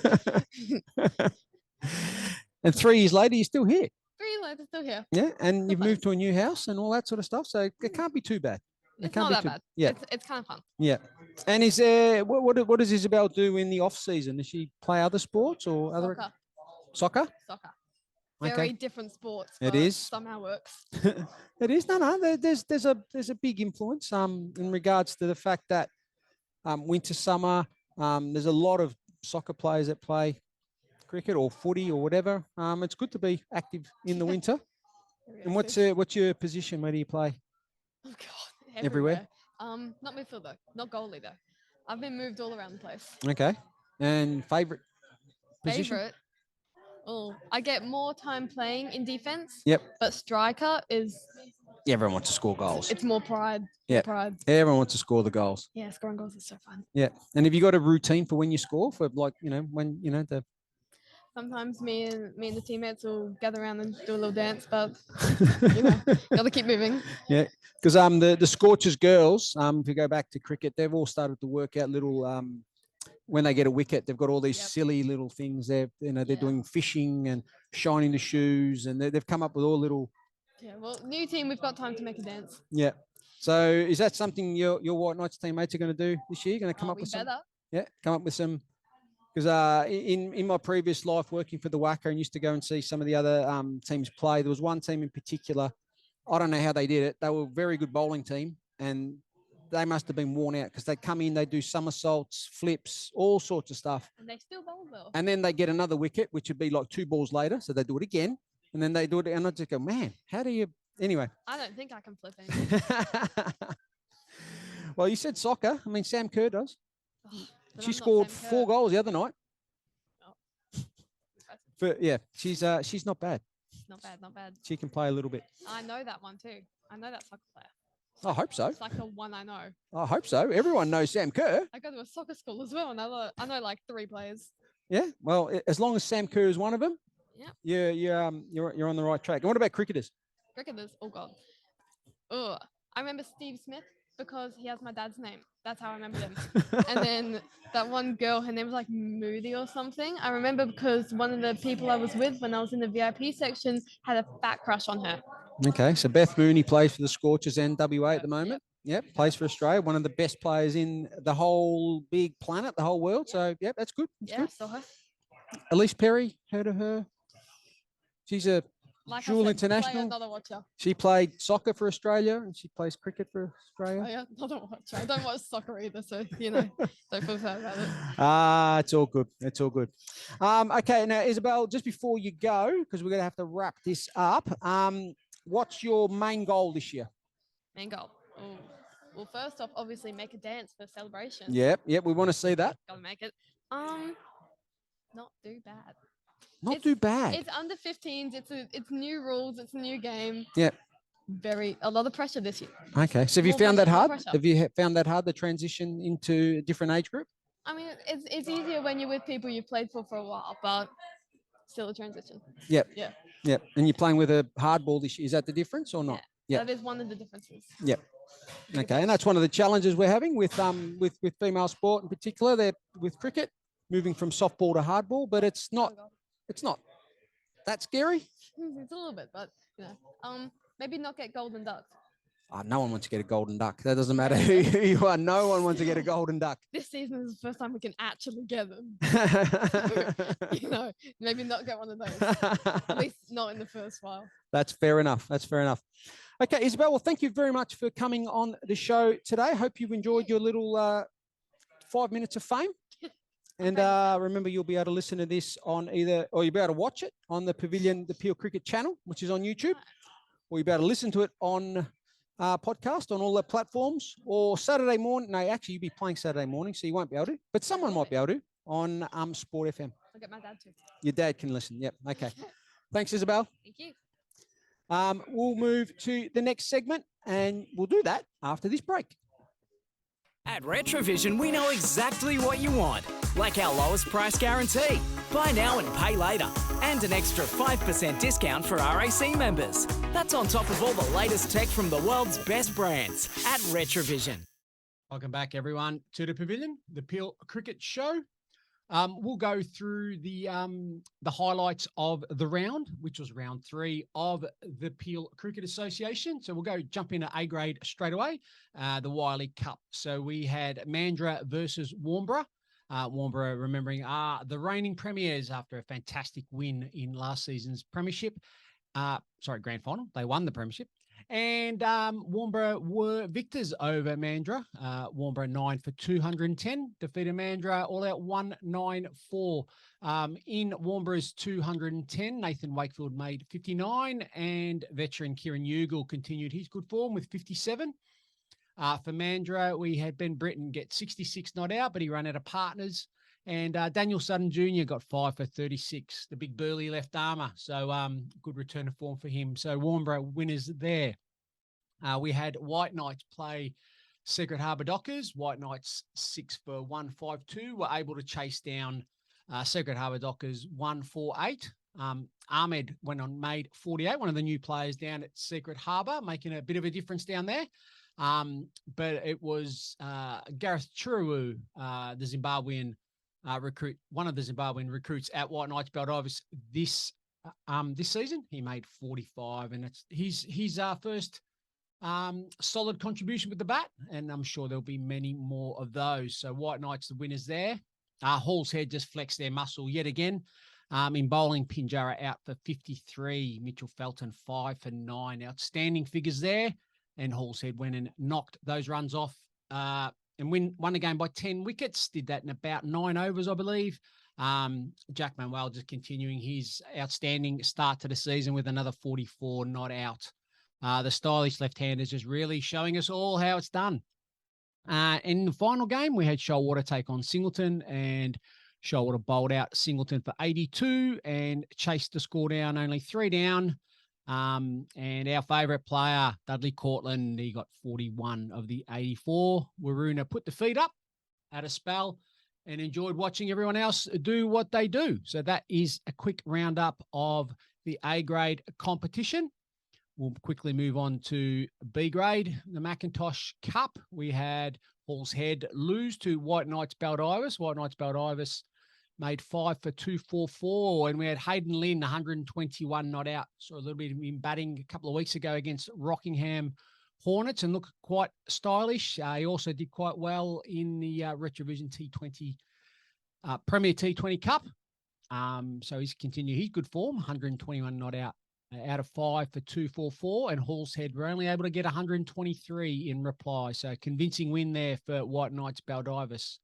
And 3 years later, you're still here. 3 years later, still here. Yeah, and you've moved to a new house and all that sort of stuff. So it can't be too bad. It's not that bad. Yeah, it's kind of fun. Yeah. And is there what does Isabelle do in the off season? Does she play other sports or other soccer? Soccer. Very Okay. different sports. It but is. somehow works. It is. No. There's a big influence in regards to the fact that winter, summer, there's a lot of soccer players that play cricket or footy or whatever. It's good to be active in the winter. And what's your position? Where do you play? Oh God. Everywhere? Not midfielder, not goalie though. I've been moved all around the place. Okay. And favorite position? Favorite? Oh, I get more time playing in defense. Yep. But striker is. Everyone wants to score goals. It's more pride. Yeah. Pride. Everyone wants to score the goals. Yeah, scoring goals is so fun. Yeah. And have you got a routine for when you score? For like, when the. Sometimes me and the teammates will gather around and do a little dance, but gotta keep moving. Yeah, because the Scorchers girls, if you go back to cricket, they've all started to work out little when they get a wicket, they've got all these silly little things. They're doing fishing and shining the shoes, and they've come up with all little. Yeah, well, new team, we've got time to make a dance. Yeah. So is that something your White Knights teammates are going to do this year? Going to come up with some? Yeah, come up with some. Because in my previous life working for the WACA and used to go and see some of the other teams play, there was one team in particular. I don't know how they did it. They were a very good bowling team, and they must have been worn out because they'd come in, they'd do somersaults, flips, all sorts of stuff. And they still bowl well. And then they get another wicket, which would be like 2 balls later. So they do it again, and then they do it. And I just go, man, how do you? Anyway. I don't think I can flip anything. Well, you said soccer. I mean, Sam Kerr does. Oh. She scored 4 goals the other night. Oh. She's not bad. Not bad. She can play a little bit. I know that one too. I know that soccer player. I hope so. It's like the one I know. I hope so. Everyone knows Sam Kerr. I go to a soccer school as well, and I know like 3 players. Yeah. Well, as long as Sam Kerr is one of them, Yep. you're on the right track. And what about cricketers? Cricketers. Oh god. Oh, I remember Steve Smith because he has my dad's name. That's how I remember him. And then that one girl, her name was like Moody or something. I remember because one of the people I was with when I was in the VIP section had a fat crush on her. Okay, so Beth Mooney plays for the Scorchers and WA at the moment. Yep, plays for Australia. One of the best players in the whole big planet, the whole world. So, yep, that's good. That's good. Saw her. Elise Perry, heard of her? She's a Like dual I said, play international. another watcher. She played soccer for Australia and she plays cricket for Australia. Oh, yeah, another watcher. I don't watch soccer either, so don't feel sad about it. It's all good. It's all good. Okay, now Isabelle, just before you go, because we're going to have to wrap this up. What's your main goal this year? Main goal. Oh. Well, first off, obviously make a dance for celebration. Yep, we want to see that. Gotta make it. Not too bad. Not too bad. It's under 15s. It's new rules. It's a new game. Yep. A lot of pressure this year. Okay, so have you More found that pressure, more hard? pressure. Have you found that hard, the transition into a different age group? I mean, it's easier when you're with people you've played for a while, but still a transition. Yep. Yeah. Yep. And you're playing with a hardball this year. Is that the difference or not? Yeah. That is one of the differences. Yep. Okay, and that's one of the challenges we're having with female sport in particular. They're with cricket, moving from softball to hardball, but it's not that scary. It's a little bit, but maybe not get golden ducks. No one wants to get a golden duck. That doesn't matter who you are. No one wants to get a golden duck. This season is the first time we can actually get them. So, maybe not get one of those. At least not in the first while. That's fair enough. That's fair enough. Okay, Isabelle, well, thank you very much for coming on the show today. Hope you've enjoyed your little 5 minutes of fame. And remember, you'll be able to listen to this on you'll be able to watch it on the Pavilion, the Peel Cricket channel, which is on YouTube, or you'll be able to listen to it on podcast on all the platforms, or Saturday morning. No, actually, you'll be playing Saturday morning, so you won't be able to, but someone might be able to on Sport FM. I'll get my dad to. Your dad can listen. Yep. Okay. Thanks, Isabelle. Thank you. We'll move to the next segment, and we'll do that after this break. At RETRAVISION, we know exactly what you want, like our lowest price guarantee. Buy now and pay later, and an extra 5% discount for RAC members. That's on top of all the latest tech from the world's best brands at RETRAVISION. Welcome back, everyone, to the Pavilion, the Peel Cricket Show. We'll go through the highlights of the round, which was round 3 of the Peel Cricket Association. So we'll go jump into A grade straight away, the Wiley Cup. So we had Mandurah versus Warnbro. Warnbro, remembering, the reigning premiers after a fantastic win in last season's premiership. Grand final. They won the premiership. And Warnbro were victors over Mandurah. Warnbro 9 for 210, defeated Mandurah all out 194. In Warnbro's 210, Nathan Wakefield made 59, and veteran Kieran Ugle continued his good form with 57. For Mandurah, we had Ben Britton get 66 not out, but he ran out of partners. And Daniel Sutton Jr. got 5 for 36, the big burly left armour. So good return of form for him. So Warnbro winners there. We had White Knights play Secret Harbour Dockers. White Knights 6 for 152 were able to chase down Secret Harbour Dockers 148. Ahmed made 48, one of the new players down at Secret Harbour, making a bit of a difference down there. But it was Gareth Chiruru, the Zimbabwean recruit, one of the Zimbabwean recruits at White Knights Baldivis this season. He made 45, and it's his first solid contribution with the bat, and I'm sure there'll be many more of those. So White Knights the winners there. Hall's Head just flexed their muscle yet again. In bowling, Pinjarra out for 53, Mitchell Felton 5 for 9. Outstanding figures there, and Hall's Head went and knocked those runs off and won the game by 10 wickets. Did that in about 9 overs, I believe. Jack Manuel just continuing his outstanding start to the season with another 44 not out. The stylish left-handers just really showing us all how it's done. In the final game, we had Shoalwater take on Singleton, and Shoalwater bowled out Singleton for 82 and chased the score down, only 3 down. And our favourite player, Dudley Cortland, he got 41 of the 84. Waruna put the feet up, had a spell, and enjoyed watching everyone else do what they do. So that is a quick roundup of the A grade competition. We'll quickly move on to B grade, the Macintosh Cup. We had Hall's Head lose to White Knights Baldivis. White Knights Baldivis made 5 for 244, and we had Hayden Lynn, 121 not out. So a little bit in batting a couple of weeks ago against Rockingham Hornets and looked quite stylish. He also did quite well in the RETRAVISION T20 Premier T20 Cup. So he's continued his good form, 121 not out. Out of 5 for 244, and Hall's Head were only able to get 123 in reply. So convincing win there for White Knights Baldivis.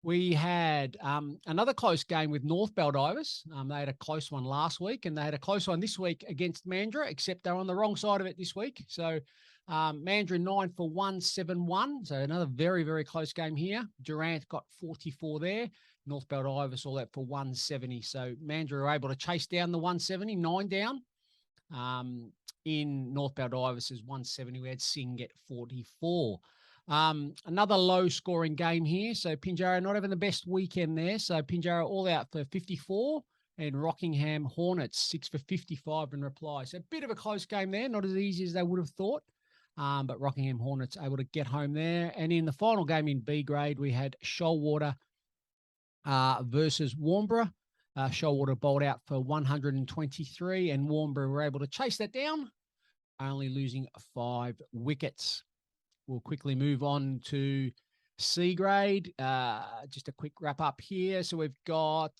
We had another close game with North Baldivis. They had a close one last week, and they had a close one this week against Mandurah, except they're on the wrong side of it this week. So Mandurah 9 for 171. So another very, very close game here. Durant got 44 there. North Baldivis all out for 170. So Mandurah were able to chase down the 170, 9 down. In North Baldivis's 170, we had Singh get 44. Another low scoring game here. So Pinjarra not having the best weekend there. So Pinjarra all out for 54, and Rockingham Hornets 6 for 55 in reply. So a bit of a close game there, not as easy as they would have thought. But Rockingham Hornets able to get home there. And in the final game in B grade, we had Shoalwater versus Warnborough. Shoalwater bowled out for 123, and Warnborough were able to chase that down, only losing 5 wickets. We'll quickly move on to C grade. Just a quick wrap up here. So we've got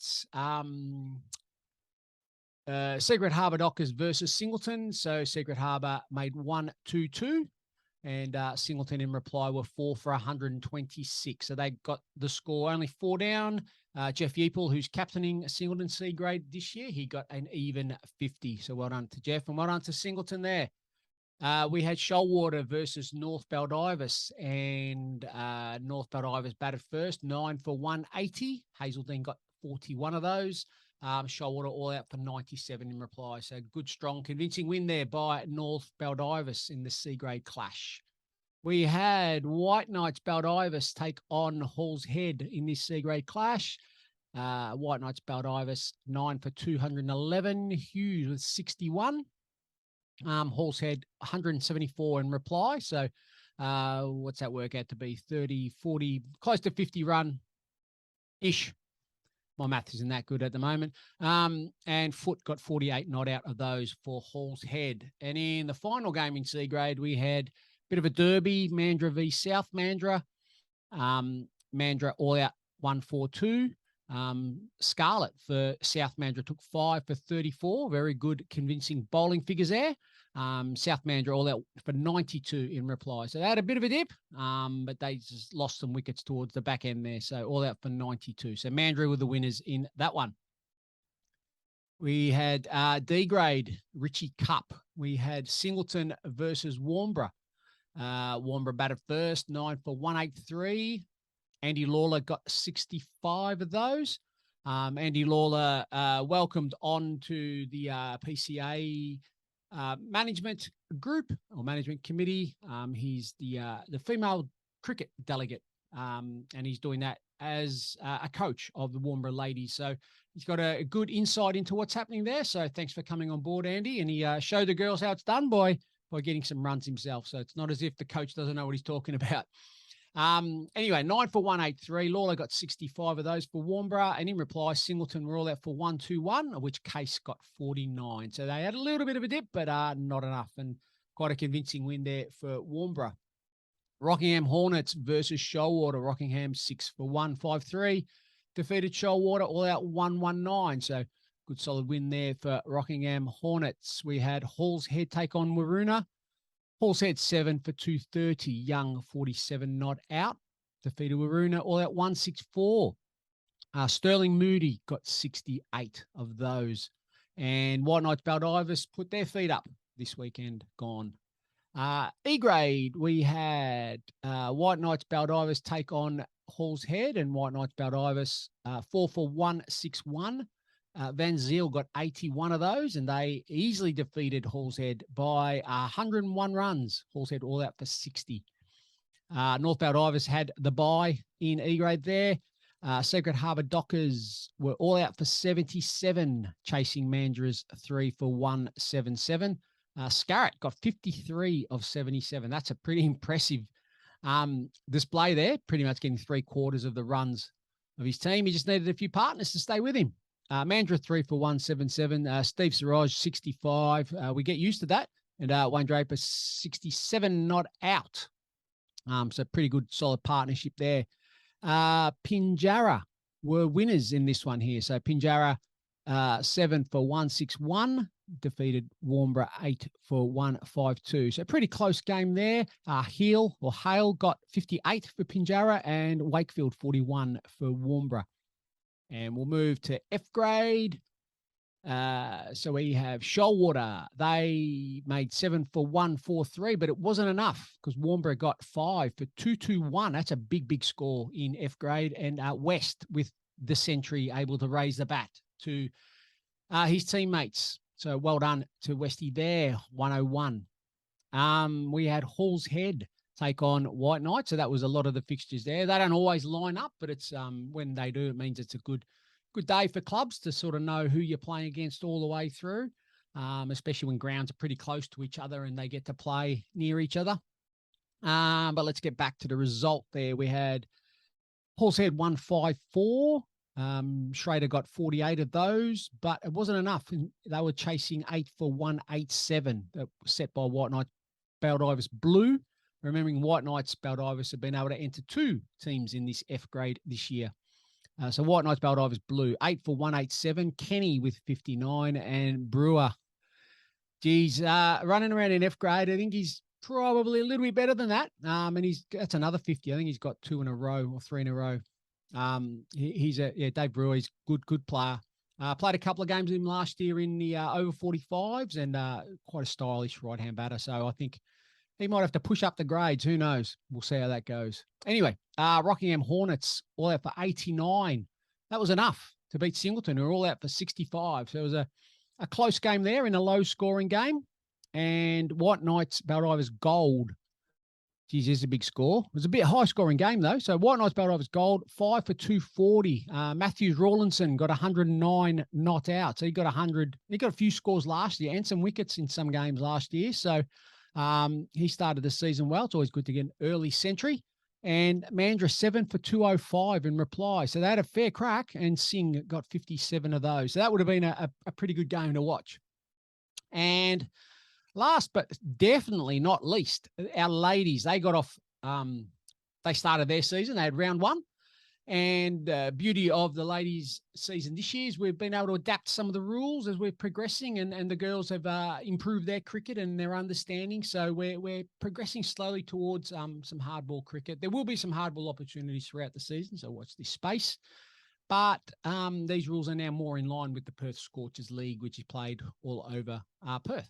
Secret Harbour Dockers versus Singleton. So Secret Harbour made 122, and Singleton in reply were 4 for 126. So they got the score only 4 down. Jeff Yeaple, who's captaining Singleton C grade this year, he got an even 50. So well done to Jeff, and well done to Singleton there. We had Shoalwater versus North Baldivis, and North Baldivis batted first, 9 for 180. Hazeldean got 41 of those. Shoalwater all out for 97 in reply. So good, strong, convincing win there by North Baldivis in the C grade clash. We had White Knights Baldivis take on Hall's Head in this C grade clash. White Knights Baldivis 9 for 211. Hughes with 61. Hall's Head 174 in reply. So what's that work out to be? 30, 40, close to 50 run-ish. My math isn't that good at the moment. And Foot got 48 not out of those for Hall's Head. And in the final game in C grade, we had a bit of a derby, Mandurah v South Mandurah. Mandurah all out 142. Scarlett for South Mandurah took 5 for 34. Very good, convincing bowling figures there. South Mandurah all out for 92 in reply. So they had a bit of a dip, but they just lost some wickets towards the back end there. So all out for 92. So Mandurah were the winners in that one. We had D grade, Richie Cup. We had Singleton versus Warnborough. Warnborough batted first, 9 for 183. Andy Lawler got 65 of those. Andy Lawler welcomed on to the PCA management group or management committee. He's the female cricket delegate, and he's doing that as a coach of the Warnborough ladies. So he's got a good insight into what's happening there. So thanks for coming on board, Andy. And he showed the girls how it's done by getting some runs himself. So it's not as if the coach doesn't know what he's talking about. Anyway, 9 for 183. Lawler got 65 of those for Warnborough. And in reply, Singleton were all out for 121, of which Case got 49. So they had a little bit of a dip, but not enough. And quite a convincing win there for Warnborough. Rockingham Hornets versus Shoalwater. Rockingham 6 for 153. Defeated Shoalwater all out 119. So good solid win there for Rockingham Hornets. We had Hall's Head take on Waroona. Hall's Head 7 for 230. Young 47 not out. Defeated Waroona all out 164. Sterling Moody got 68 of those. And White Knights Baldivis put their feet up this weekend, gone. E grade, we had White Knights Baldivis take on Hall's Head, and White Knights Baldivis 4 for 161. Van Zyl got 81 of those, and they easily defeated Hall's Head by 101 runs. Hall's Head all out for 60. North Baldivis had the bye in E grade there. Secret Harbour Dockers were all out for 77, chasing Mandra's 3 for 177. Scarrett got 53 of 77. That's a pretty impressive display there, pretty much getting 3/4 of the runs of his team. He just needed a few partners to stay with him. Mandra 3 for 177. Steve Siraj 65. We get used to that. And Wayne Draper 67 not out. So pretty good solid partnership there. Pinjarra were winners in this one here. So Pinjarra 7 for 161, defeated Warnbro 8 for 152. So pretty close game there. Hale got 58 for Pinjarra and Wakefield 41 for Warnbro. And we'll move to F grade. So we have Shoalwater. They made 7 for 143, but it wasn't enough because Warnbro got 5 for 221. That's a big score in F grade. And West with the century able to raise the bat to his teammates. So well done to Westy there, 101. We had Hall's Head take on White Knight. So that was a lot of the fixtures there. They don't always line up, but it's when they do, it means it's a good day for clubs to sort of know who you're playing against all the way through, especially when grounds are pretty close to each other and they get to play near each other. But let's get back to the result there. We had Hall's Head 154. Schrader got 48 of those, but it wasn't enough. They were chasing 8 for 187 that was set by White Knights Baldivis Blue. Remembering White Knights Baldivis have been able to enter 2 teams in this F grade this year. So White Knights Baldivis Blue, 8 for 187. Kenny with 59 and Brewer. Geez, running around in F grade, I think he's probably a little bit better than that. And that's another 50. I think he's got 2 in a row or 3 in a row. Dave Brewer, he's good player. Played a couple of games with him last year in the over 45s and quite a stylish right-hand batter. So I think he might have to push up the grades. Who knows? We'll see how that goes. Anyway, Rockingham Hornets all out for 89. That was enough to beat Singleton, who were all out for 65. So it was a close game there in a low-scoring game. And White Knights Baldivis Gold. Geez, there's a big score. It was a bit high-scoring game, though. So White Knights Baldivis Gold, 5 for 240. Matthews Rawlinson got 109 not out. So he got 100. He got a few scores last year and some wickets in some games last year. So he started the season well. It's always good to get an early century. And Mandra 7 for 205 in reply. So they had a fair crack, and Singh got 57 of those. So that would have been a pretty good game to watch. And last but definitely not least, our ladies, they got off, they started their season. They had round 1. And beauty of the ladies' season this year is we've been able to adapt some of the rules as we're progressing, and the girls have improved their cricket and their understanding. So we're progressing slowly towards some hardball cricket. There will be some hardball opportunities throughout the season, so watch this space. But these rules are now more in line with the Perth Scorchers League, which is played all over Perth.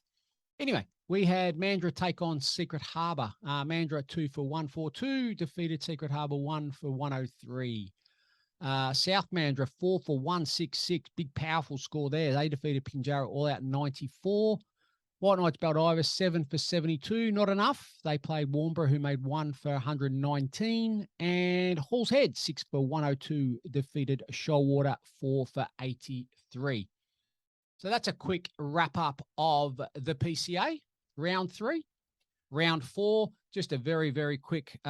Anyway, we had Mandra take on Secret Harbour. Mandra 2 for 142, defeated Secret Harbour 1 for 103. South Mandra 4 for 166, big powerful score there. They defeated Pinjarra all out 94. White Knights Baldivis 7 for 72, not enough. They played Warnbro, who made 1 for 119. And Hall's Head 6 for 102, defeated Shoalwater 4 for 83. So that's a quick wrap-up of the PCA, round 3. Round 4, just a very, very quick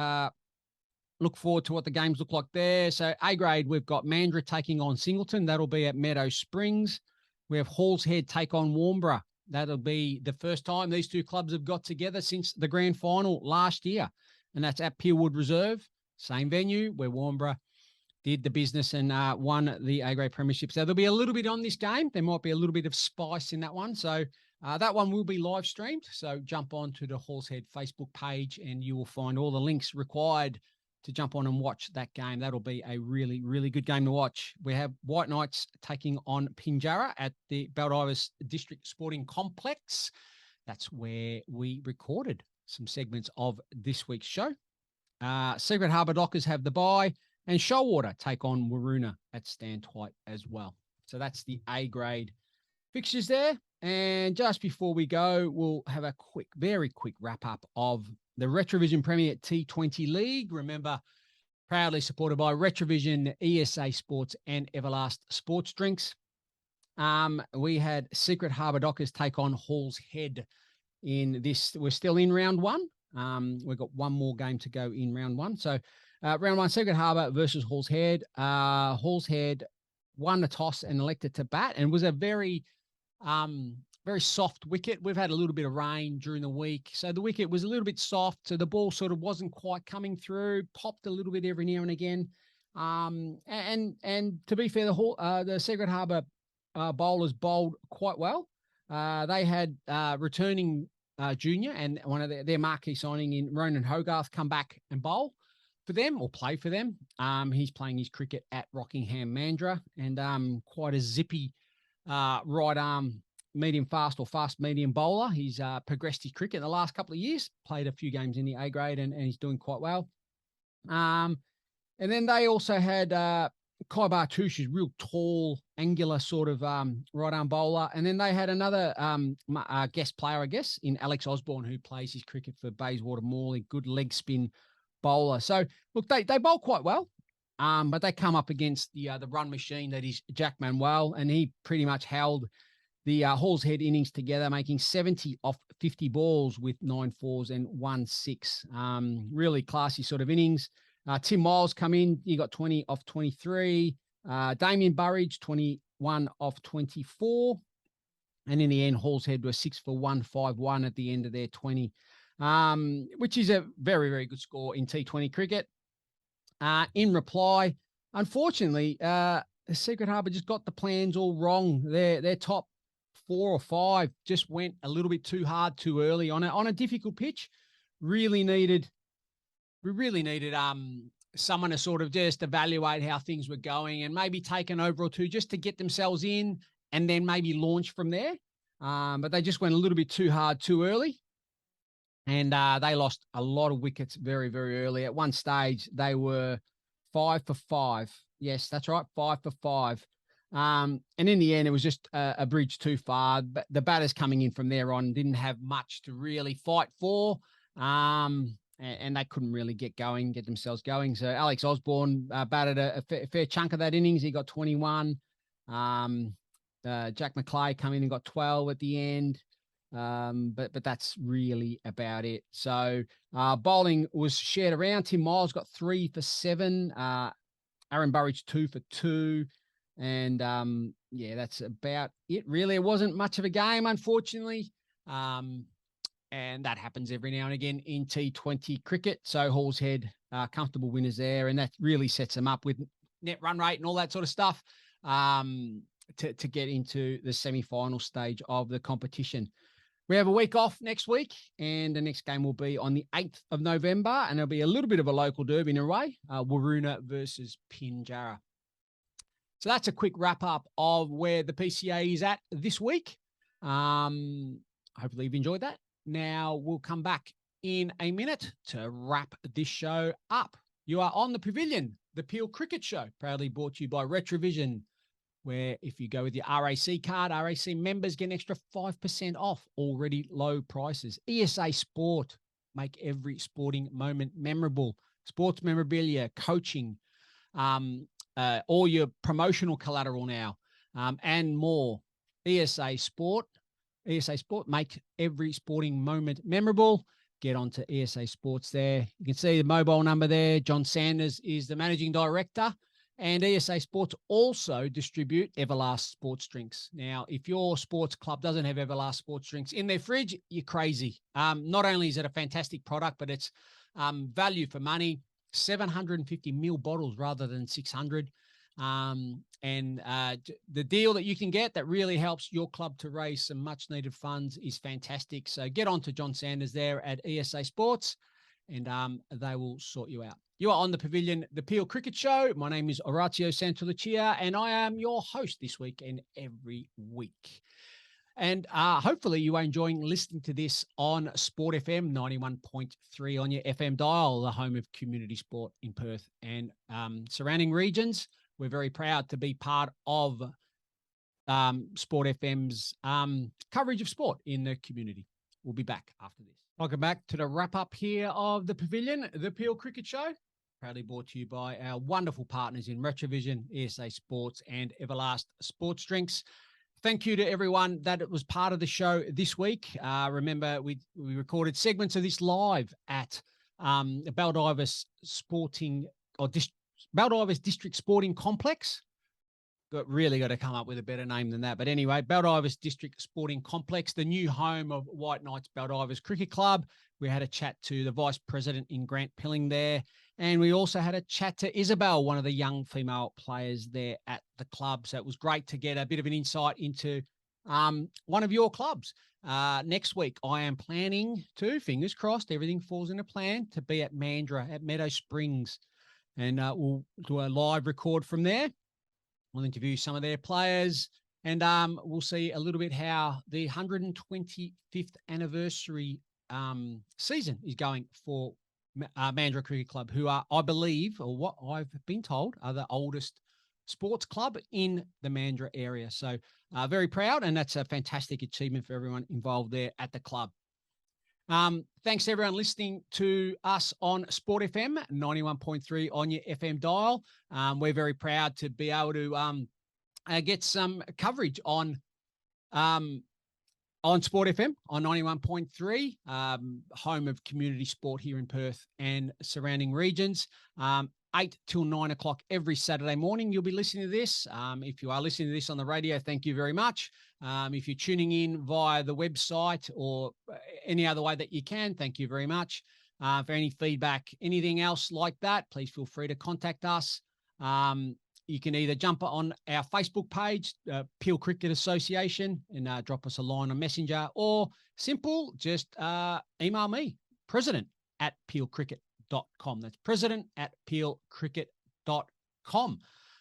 look forward to what the games look like there. So A grade, we've got Mandra taking on Singleton. That'll be at Meadow Springs. We have Hall's Head take on Warnbro. That'll be the first time these 2 clubs have got together since the grand final last year. And that's at Peelwood Reserve, same venue where Warnbro did the business and won the A-grade premiership. So there'll be a little bit on this game. There might be a little bit of spice in that one. So that one will be live streamed. So jump on to the Hall's Head Facebook page and you will find all the links required to jump on and watch that game. That'll be a really, really good game to watch. We have White Knights taking on Pinjarra at the Baldivis District Sporting Complex. That's where we recorded some segments of this week's show. Secret Harbour Dockers have the bye. And Shoalwater take on Waroona at Stan Twite as well. So that's the A-grade fixtures there. And just before we go, we'll have a very quick wrap-up of the RETRAVISION Premier T20 League. Remember, proudly supported by Retravision, ESA Sports, and Everlast Sports Drinks. We had Secret Harbour Dockers take on Hall's Head in this. We're still in round one. We've got one more game to go in round one. So round one, Secret Harbour versus Hall's Head. Hall's Head won the toss and elected to bat, and was a very soft wicket. We've had a little bit of rain during the week, so the wicket was a little bit soft. So the ball sort of wasn't quite coming through, popped a little bit every now and again. And to be fair, the Secret Harbour bowlers bowled quite well. They had returning junior and one of their marquee signing in Ronan Hogarth come back and bowl for them or play for them. He's playing his cricket at Rockingham Mandurah, and quite a zippy right arm medium fast or fast medium bowler. He's progressed his cricket in the last couple of years, played a few games in the A grade, and he's doing quite well. And then they also had Kai Bartouche, who's real tall, angular sort of right arm bowler. And then they had another guest player, I guess, in Alex Osborne, who plays his cricket for Bayswater Morley, good leg spin bowler. So look, they bowl quite well. But they come up against the run machine that is Jack Manuel, and he pretty much held the Hall's Head innings together, making 70 off 50 balls with 9 fours and 1 6. Really classy sort of innings. Tim Miles come in. He got 20 off 23. Damien Burridge, 21 off 24. And in the end, Hall's Head were 6 for 151 at the end of their 20, which is a very, very good score in T20 cricket. In reply, unfortunately, Secret Harbour just got the plans all wrong. Their top 4 or 5 just went a little bit too hard too early on a difficult pitch. We really needed someone to sort of just evaluate how things were going and maybe take an over or two just to get themselves in and then maybe launch from there. But they just went a little bit too hard too early. And they lost a lot of wickets very, very early. At one stage, they were 5 for 5. Yes, that's right, 5 for 5. And in the end, it was just a bridge too far. But the batters coming in from there on didn't have much to really fight for. And they couldn't really get themselves going. So Alex Osborne batted a fair chunk of that innings. He got 21. Jack McClay come in and got 12 at the end. But that's really about it. So bowling was shared around. Tim Miles got 3 for 7. Aaron Burridge 2 for 2. And that's about it. Really, it wasn't much of a game, unfortunately. And that happens every now and again in T20 cricket. So Hall's Head, comfortable winners there. And that really sets them up with net run rate and all that sort of stuff to get into the semi-final stage of the competition. We have a week off next week, and the next game will be on the 8th of November, and there'll be a little bit of a local derby in a way, Waroona versus Pinjarra. So that's a quick wrap-up of where the PCA is at this week. Hopefully you've enjoyed that. Now we'll come back in a minute to wrap this show up. You are on the Pavilion, the Peel Cricket Show, proudly brought to you by RETRAVISION, where if you go with your RAC card, RAC members get an extra 5% off already low prices. ESA Sport, make every sporting moment memorable. Sports memorabilia, coaching, all your promotional collateral now, and more. ESA Sport, make every sporting moment memorable. Get onto ESA Sports there. You can see the mobile number there. John Sanders is the managing director. And ESA Sports also distribute EVERLAST sports drinks. Now, if your sports club doesn't have EVERLAST sports drinks in their fridge, you're crazy. Not only is it a fantastic product, but it's value for money, 750 ml bottles rather than 600. And the deal that you can get that really helps your club to raise some much needed funds is fantastic. So get on to John Sanders there at ESA Sports, and they will sort you out. You are on the Pavilion, the Peel Cricket Show. My name is Orazio Santolucia, and I am your host this week and every week. And hopefully you are enjoying listening to this on Sport FM 91.3 on your FM dial, the home of community sport in Perth and surrounding regions. We're very proud to be part of Sport FM's coverage of sport in the community. We'll be back after this. Welcome back to the wrap-up here of the Pavilion, the Peel Cricket Show. proudly brought to you by our wonderful partners in RETRAVISION, ESA Sports, and EVERLAST Sports Drinks. Thank you to everyone that was part of the show this week. Remember, we recorded segments of this live at Baldivis Baldivis District Sporting Complex. Really got to come up with a better name than that. But anyway, Baldivis District Sporting Complex, the new home of White Knights Baldivis Cricket Club. We had a chat to the Vice President in Grant Pilling there. And we also had a chat to Isabelle, one of the young female players there at the club. So it was great to get a bit of an insight into one of your clubs. Next week, I am planning to, fingers crossed, everything falls into plan, to be at Mandurah at Meadow Springs. And we'll do a live record from there. We'll interview some of their players, and we'll see a little bit how the 125th anniversary season is going for Mandurah Cricket Club, who are, I believe, or what I've been told, are the oldest sports club in the Mandurah area. So very proud, and that's a fantastic achievement for everyone involved there at the club. Thanks to everyone listening to us on Sport FM 91.3 on your FM dial. We're very proud to be able to get some coverage on Sport FM on 91.3, home of community sport here in Perth and surrounding regions. 8 till 9 o'clock every Saturday morning, you'll be listening to this. If you are listening to this on the radio, thank you very much. If you're tuning in via the website or any other way that you can, thank you very much. For any feedback, anything else like that, please feel free to contact us. You can either jump on our Facebook page, Peel Cricket Association, and drop us a line on Messenger, or simple, just email me, president@peelcricket.com. That's president@peelcricket.com.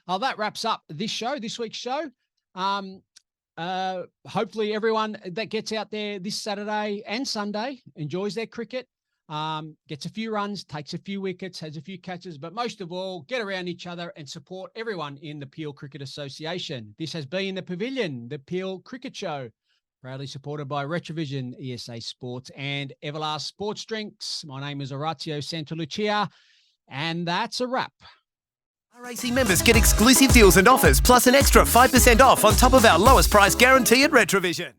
That wraps up this week's show. Hopefully everyone that gets out there this Saturday and Sunday enjoys their cricket, gets a few runs, takes a few wickets, has a few catches, but most of all, get around each other and support everyone in the Peel Cricket Association. This has been the Pavilion, the Peel Cricket Show, proudly supported by RETRAVISION, ESA Sports, and EVERLAST Sports Drinks. My name is Orazio Santalucia, and that's a wrap. RAC members get exclusive deals and offers, plus an extra 5% off on top of our lowest price guarantee at RETRAVISION.